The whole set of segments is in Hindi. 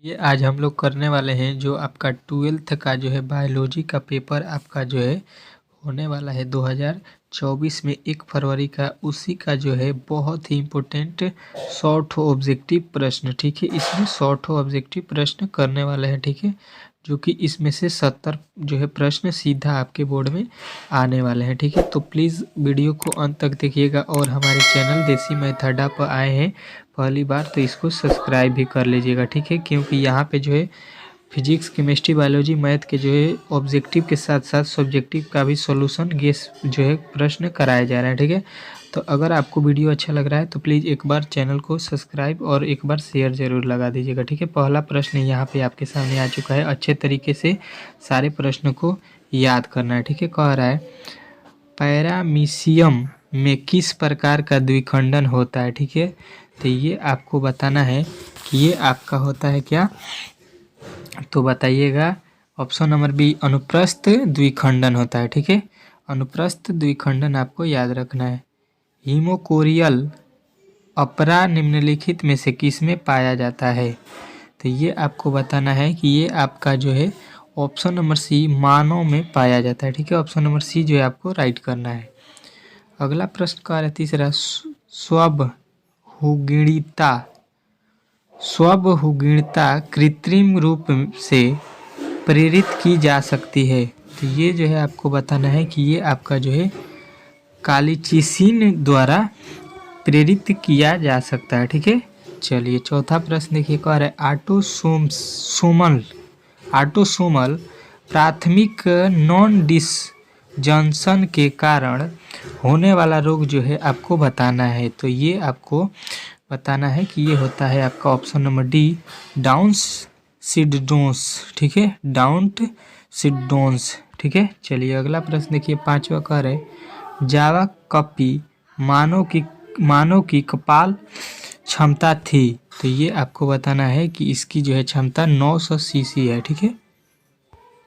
ये आज हम लोग करने वाले हैं जो आपका 12th का जो है बायोलॉजी का पेपर आपका जो है होने वाला है 2024 में 1 फरवरी का। उसी का जो है बहुत ही इम्पोर्टेंट शॉर्ट ऑब्जेक्टिव प्रश्न, ठीक है। इसमें शॉर्ट ऑब्जेक्टिव प्रश्न करने वाले हैं, ठीक है, जो कि इसमें से 70 जो है प्रश्न सीधा आपके बोर्ड में आने वाले हैं, ठीक है। तो प्लीज़ वीडियो को अंत तक देखिएगा और हमारे चैनल देसी मैथ अड्डा पर आए हैं पहली बार तो इसको सब्सक्राइब भी कर लीजिएगा, ठीक है, क्योंकि यहाँ पे जो है फिजिक्स केमिस्ट्री बायोलॉजी मैथ के जो है ऑब्जेक्टिव के साथ साथ सब्जेक्टिव का भी सॉल्यूशन गेस जो है प्रश्न कराया जा रहा है, ठीक है। तो अगर आपको वीडियो अच्छा लग रहा है तो प्लीज़ एक बार चैनल को सब्सक्राइब और एक बार शेयर ज़रूर लगा दीजिएगा, ठीक है। पहला प्रश्न यहाँ पे आपके सामने आ चुका है, अच्छे तरीके से सारे प्रश्नों को याद करना है, ठीक है। कह रहा है पैरामीशियम में किस प्रकार का द्विखंडन होता है, ठीक है। तो ये आपको बताना है कि ये आपका होता है क्या, तो बताइएगा। ऑप्शन नंबर बी अनुप्रस्थ द्विखंडन होता है, ठीक है। अनुप्रस्थ द्विखंडन आपको याद रखना है। हीमोकोरियल अपरा निम्नलिखित में से किस में पाया जाता है, तो ये आपको बताना है कि ये आपका जो है ऑप्शन नंबर सी मानव में पाया जाता है, ठीक है। ऑप्शन नंबर सी जो है आपको राइट करना है। अगला प्रश्न का है तीसरा, स्वबहुगिणता कृत्रिम रूप से प्रेरित की जा सकती है, तो ये जो है आपको बताना है कि ये आपका जो है कालीचिसिन द्वारा प्रेरित किया जा सकता है, ठीक है। चलिए चौथा प्रश्न देखिए, कह रहा है ऑटोसोमल प्राथमिक नॉन डिसजंक्शन के कारण होने वाला रोग जो है आपको बताना है, तो ये आपको बताना है कि ये होता है आपका option number D down syndromes, ठीक है, डाउन सिंड्रोम्स, ठीक है। चलिए अगला प्रश्न देखिए, पांचवा कह रहे जावा कपी मानव की कपाल क्षमता थी, तो ये आपको बताना है कि इसकी जो है क्षमता 900 सीसी है, ठीक है।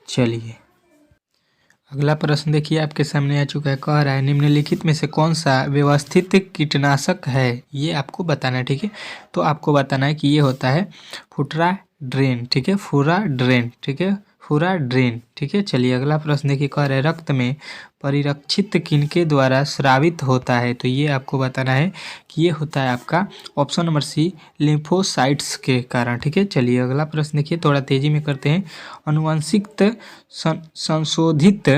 चलिए अगला प्रश्न देखिए आपके सामने आ चुका है, कह रहा है निम्नलिखित में से कौन सा व्यवस्थित कीटनाशक है, ये आपको बताना है, ठीक है। तो आपको बताना है कि ये होता है फुराड्रेन, ठीक है, फुराड्रेन, ठीक है, फुराड्रेन, ठीक है। चलिए अगला प्रश्न देखिए, कह रहा है रक्त में परिरक्षित किनके द्वारा स्रावित होता है, तो ये आपको बताना है कि ये होता है आपका ऑप्शन नंबर सी लिम्फोसाइट्स के कारण, ठीक है। चलिए अगला प्रश्न देखिए, थोड़ा तेजी में करते हैं। अनुवांशिक संशोधित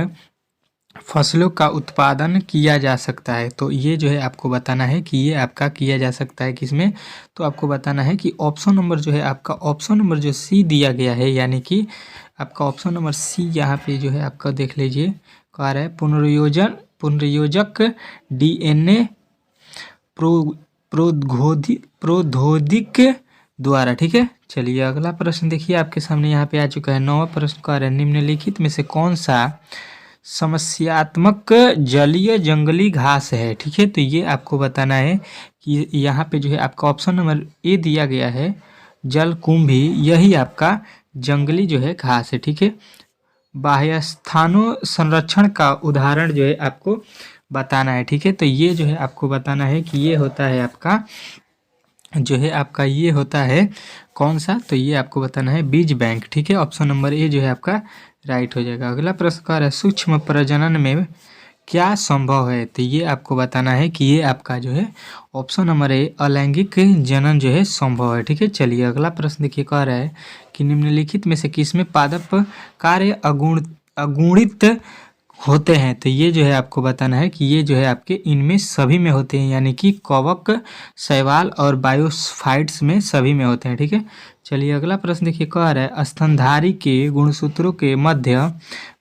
फसलों का उत्पादन किया जा सकता है, तो ये जो है आपको बताना है कि ये आपका किया जा सकता है किसमें, तो आपको बताना है कि ऑप्शन नंबर जो है आपका ऑप्शन नंबर जो सी दिया गया है, यानी कि आपका ऑप्शन नंबर सी यहाँ पे जो है आपका देख लीजिए, कह रहा है पुनर्योजक डीएनए प्रौद्योगिक द्वारा, ठीक है। चलिए अगला प्रश्न देखिए आपके सामने यहाँ पे आ चुका है, नौवां प्रश्न कह रहा है निम्नलिखित में से कौन सा समस्यात्मक जलीय जंगली घास है, ठीक है। तो ये आपको बताना है कि यहाँ पे जो है आपका ऑप्शन नंबर ए दिया गया है जलकुंभी, यही आपका जंगली जो है घास है, ठीक है। बाह्य स्थानों संरक्षण का उदाहरण जो है आपको बताना है, ठीक है। तो ये जो है आपको बताना है कि ये होता है आपका जो है आपका ये होता है कौन सा, तो ये आपको बताना है बीज बैंक, ठीक है। ऑप्शन नंबर ए जो है आपका राइट हो जाएगा। अगला प्रश्न कह रहा है सूक्ष्म प्रजनन में क्या संभव है, तो ये आपको बताना है कि ये आपका जो है ऑप्शन नंबर ए अलैंगिक जनन जो है संभव है, ठीक है। चलिए अगला प्रश्न देखिए, कह रहा है कि निम्नलिखित में से किसमें पादप कार्य अगुणित होते हैं, तो ये जो है आपको बताना है कि ये जो है आपके इनमें सभी में होते हैं, यानी कि कवक, शैवाल और बायोफाइट्स में सभी में होते हैं, ठीक है। चलिए अगला प्रश्न देखिए, कह रहा है स्तनधारी के गुणसूत्रों के मध्य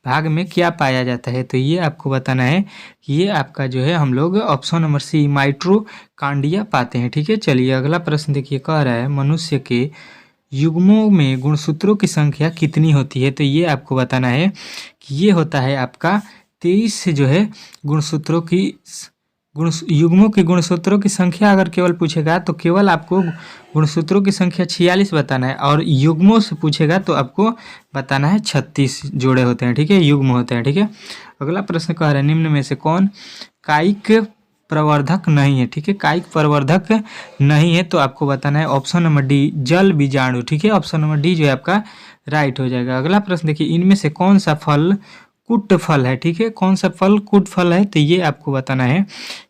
भाग में क्या पाया जाता है, तो ये आपको बताना है कि ये आपका जो है हम लोग ऑप्शन नंबर सी माइटोकॉन्ड्रिया पाते हैं, ठीक है। चलिए अगला प्रश्न देखिए, कह रहा है मनुष्य के युग्मों में गुणसूत्रों की संख्या कितनी होती है, तो ये आपको बताना है कि ये होता है आपका 23 जो है गुणसूत्रों की युग्मों के गुणसूत्रों की संख्या अगर केवल पूछेगा तो केवल आपको गुणसूत्रों की संख्या 46 बताना है, और युग्मों से पूछेगा तो आपको बताना है 36 जोड़े होते हैं, ठीक है, युग्म होते हैं, ठीक है। अगला प्रश्न कह रहा है निम्न में से कौन कायिक प्रवर्धक नहीं है, ठीक है, कायिक प्रवर्धक नहीं है। तो आपको बताना है ऑप्शन नंबर डी जल बीजाणु, ठीक है, ऑप्शन नंबर डी जो है आपका राइट हो जाएगा। अगला प्रश्न देखिए, इनमें से कौन सा फल कुट फल है, ठीक है, कौन सा फल कुट फल है? तो ये आपको बताना है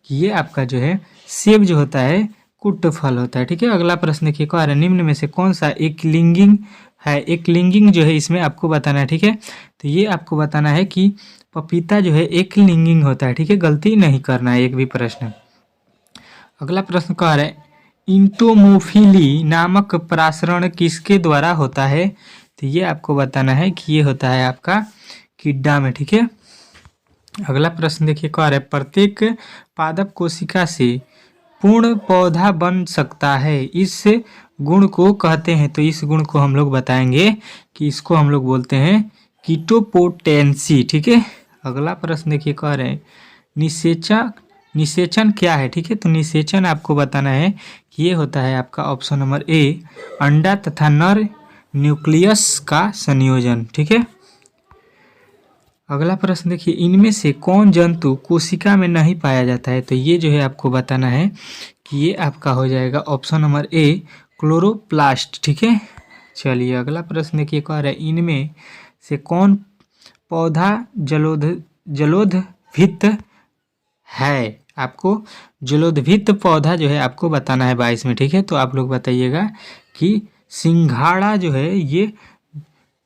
कि ये आपका जो है सेब जो होता है कुट फल होता है, ठीक है। अगला प्रश्न देखिए, कह रहा है निम्न में से कौन सा एक लिंगिंग है? एक लिंगिंग जो है इसमें आपको बताना है, ठीक है। तो ये आपको बताना है कि पपीता जो है एक लिंगिंग होता है, ठीक है, गलती नहीं करना है एक भी प्रश्न। अगला प्रश्न कह रहा है इंटोमोफिली नामक परासरण किसके द्वारा होता है? तो ये आपको बताना है कि ये होता है आपका किड्डा में, ठीक है। अगला प्रश्न देखिए, कह रहा है प्रत्येक पादप कोशिका से पूर्ण पौधा बन सकता है, इस गुण को कहते हैं। तो इस गुण को हम लोग बताएंगे कि इसको हम लोग बोलते हैं कीटोपोटेंसी, ठीक है। अगला प्रश्न देखिए, कह रहे हैं निषेचन क्या है, ठीक है। तो निषेचन आपको बताना है कि ये होता है आपका ऑप्शन नंबर ए अंडा तथा नर न्यूक्लियस का संयोजन, ठीक है। अगला प्रश्न देखिए, इनमें से कौन जंतु कोशिका में नहीं पाया जाता है? तो ये जो है आपको बताना है कि ये आपका हो जाएगा ऑप्शन नंबर ए क्लोरोप्लास्ट, ठीक है। चलिए अगला प्रश्न देखिए, कह रहा है इनमें से कौन पौधा जलोदभित है? आपको जलोदभित पौधा जो है आपको बताना है 22 में, ठीक है। तो आप लोग बताइएगा कि सिंघाड़ा जो है ये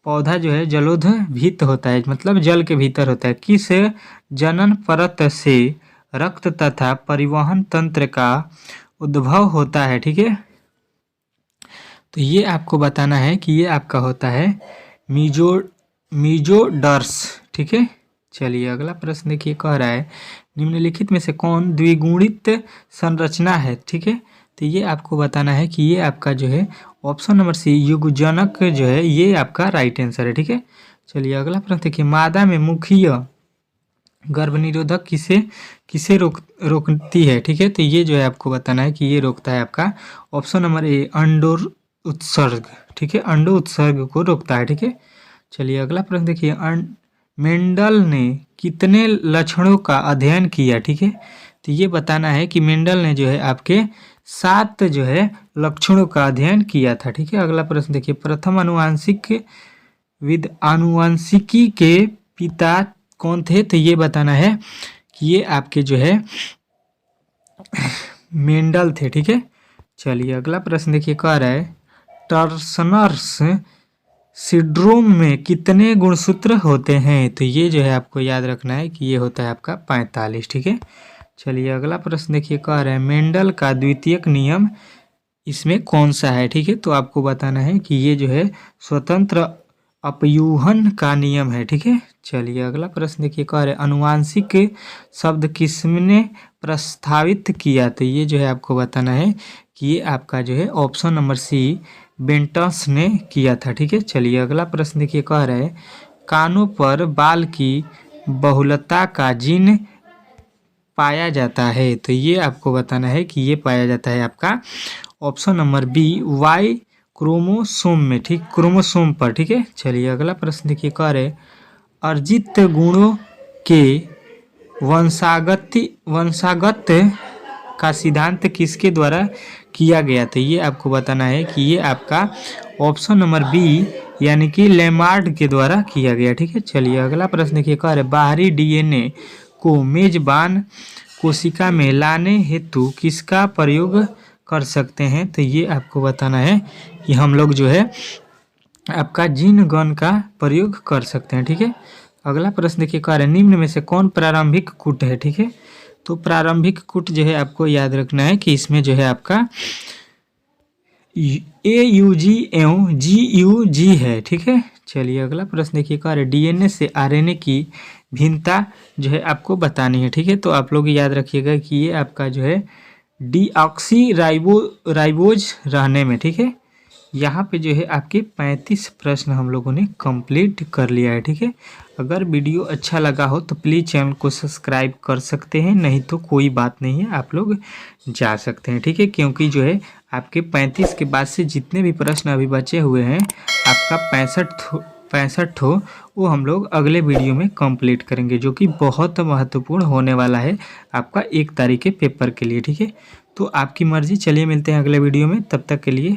पौधा जो है जलोदभित होता है, मतलब जल के भीतर होता है। किस जनन परत से रक्त तथा परिवहन तंत्र का उद्भव होता है, ठीक है। तो ये आपको बताना है कि ये आपका होता है मीजोडर्स, ठीक है। चलिए अगला प्रश्न देखिए, कह रहा है निम्नलिखित में से कौन द्विगुणित संरचना है, ठीक है। तो ये आपको बताना है कि ये आपका जो है ऑप्शन नंबर सी युगजनक जो है ये आपका राइट आंसर है, ठीक है। चलिए अगला प्रश्न देखिए, मादा में मुख्य गर्भनिरोधक किसे रोकती है, ठीक है। तो ये जो है आपको बताना है कि ये रोकता है आपका ऑप्शन नंबर ए अंडोर उत्सर्ग, ठीक है, अंडो उत्सर्ग को रोकता है, ठीक है। चलिए अगला प्रश्न देखिए, मेंडल ने कितने लक्षणों का अध्ययन किया, ठीक है। तो ये बताना है कि मेंडल ने जो है आपके 7 जो है लक्षणों का अध्ययन किया था, ठीक है। अगला प्रश्न देखिए, प्रथम आनुवंशिकी के पिता कौन थे? तो ये बताना है कि ये आपके जो है मेंडल थे, ठीक है। चलिए अगला प्रश्न देखिए, कह रहा है टर्सनर्स सिंड्रोम में कितने गुणसूत्र होते हैं? तो ये जो है आपको याद रखना है कि ये होता है आपका 45, ठीक है। चलिए अगला प्रश्न देखिए, कह रहा है मेंडल का द्वितीयक नियम इसमें कौन सा है, ठीक है। तो आपको बताना है कि ये जो है स्वतंत्र अपयूहन का नियम है, ठीक है। चलिए अगला प्रश्न देखिए, कह रहे अनुवांशिक शब्द किसने प्रस्तावित किया? तो ये जो है आपको बताना है कि ये आपका जो है ऑप्शन नंबर सी बेंटस ने किया था, ठीक है। चलिए अगला प्रश्न देखिए, कह रहे हैं कानों पर बाल की बहुलता का जीन पाया जाता है। तो ये आपको बताना है कि ये पाया जाता है आपका option number B Y chromosome में, ठीक, क्रोमोसोम पर, ठीक है। चलिए अगला प्रश्न देखिए, कह रहे अर्जित गुणों के वंशागत का सिद्धांत किसके द्वारा किया गया? तो ये आपको बताना है कि ये आपका ऑप्शन नंबर बी यानी कि लेमार्ड के द्वारा किया गया, ठीक है। चलिए अगला प्रश्न देखिए, कह रहे बाहरी डीएनए को मेजबान कोशिका में लाने हेतु किसका प्रयोग कर सकते हैं? तो ये आपको बताना है कि हम लोग जो है आपका जीन गन का प्रयोग कर सकते हैं, ठीक है। अगला प्रश्न देखिए, कह रहे निम्न में से कौन प्रारंभिक कूट है, ठीक है। तो प्रारंभिक कूट जो है आपको याद रखना है कि इसमें जो है आपका AUG एवं GUG है, ठीक है। चलिए अगला प्रश्न देखिए, कह रहे डीएनए से आरएनए की भिन्नता जो है आपको बतानी है, ठीक है। तो आप लोग याद रखिएगा कि ये आपका जो है डीऑक्सी राइबोज रहने में, ठीक है। यहाँ पे जो है आपके 35 प्रश्न हम लोगों ने कंप्लीट कर लिया है, ठीक है। अगर वीडियो अच्छा लगा हो तो प्लीज़ चैनल को सब्सक्राइब कर सकते हैं, नहीं तो कोई बात नहीं है, आप लोग जा सकते हैं, ठीक है। क्योंकि जो है आपके 35 के बाद से जितने भी प्रश्न अभी बचे हुए हैं आपका 65 ठो वो हम लोग अगले वीडियो में कंप्लीट करेंगे, जो कि बहुत महत्वपूर्ण होने वाला है आपका 1 तारीख के पेपर के लिए। ठीक है, तो आपकी मर्ज़ी। चलिए मिलते हैं अगले वीडियो में, तब तक के लिए